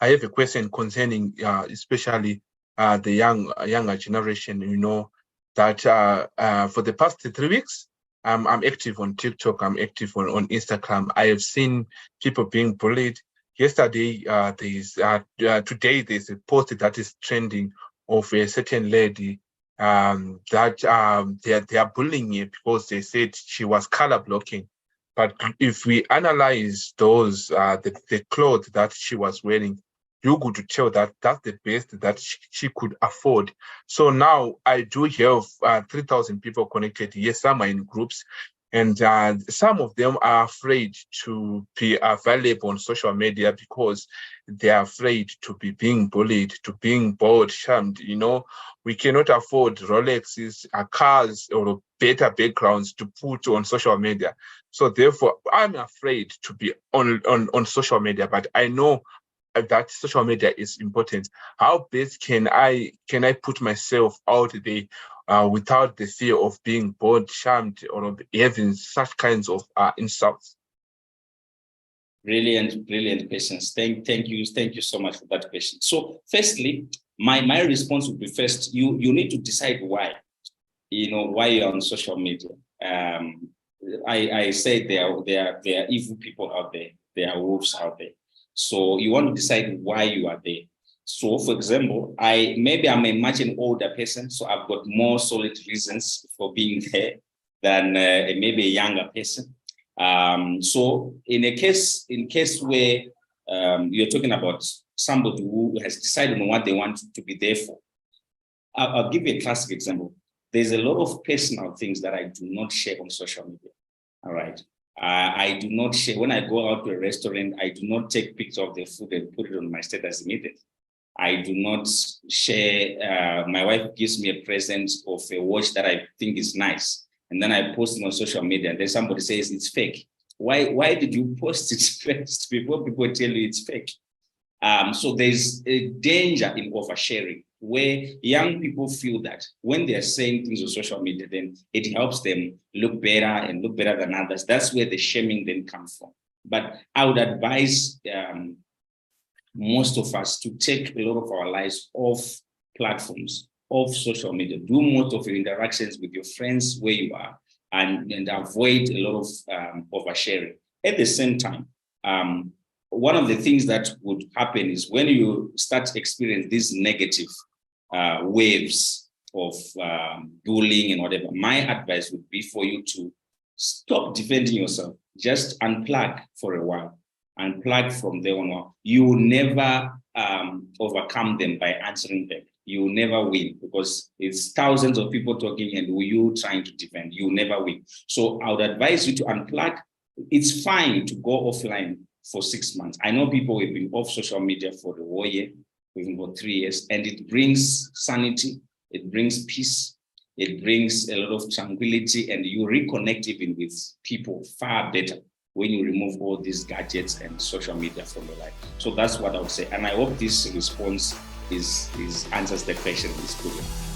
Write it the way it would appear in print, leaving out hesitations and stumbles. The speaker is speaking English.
I have a question concerning especially the younger generation. That for the past 3 weeks, I'm active on TikTok. I'm active on Instagram. I have seen people being bullied. Yesterday, today there's a post that is trending of a certain lady that they are bullying her because they said she was color blocking. But if we analyze those the clothes that she was wearing, you could tell that that's the best that she could afford. So now I do have 3,000 people connected. Yes, some are in groups, and some of them are afraid to be available on social media because they are afraid to be being bullied, to being bored, shamed. We cannot afford Rolexes, cars, or better backgrounds to put on social media. So therefore, I'm afraid to be on social media, but I know that social media is important. How best can I put myself out there without the fear of being bored, shamed, or having such kinds of insults? Brilliant questions. Thank you so much for that question. So firstly, my response would be, first, you need to decide why. Why you're on social media. I say there are evil people out there. There are wolves out there. So you want to decide why you are there. So, for example, I'm a much an older person, so I've got more solid reasons for being there than maybe a younger person. So, in case where you're talking about somebody who has decided on what they want to be there for, I'll give you a classic example. There's a lot of personal things that I do not share on social media. All right. I do not share. When I go out to a restaurant, I do not take pictures of the food and put it on my status immediately. I do not share. My wife gives me a present of a watch that I think is nice, and then I post it on social media, and then somebody says it's fake. Why did you post it first before people tell you it's fake? So there's a danger in oversharing, where young people feel that when they're saying things on social media, then it helps them look better and look better than others. That's where the shaming then comes from. But I would advise most of us to take a lot of our lives off platforms, off social media. Do most of your interactions with your friends where you are, and avoid a lot of oversharing. At the same time, one of the things that would happen is when you start experiencing these negative waves of bullying and whatever, my advice would be for you to stop defending yourself. Just unplug for a while. Unplug from there on. You will never overcome them by answering them. You will never win, because it's thousands of people talking and you trying to defend. You will never win. So I would advise you to unplug. It's fine to go offline for 6 months. I know people have been off social media for the whole year, even for 3 years, and it brings sanity, it brings peace, it brings a lot of tranquility, and you reconnect even with people far better when you remove all these gadgets and social media from your life. So that's what I would say. And I hope this response answers the question in this program.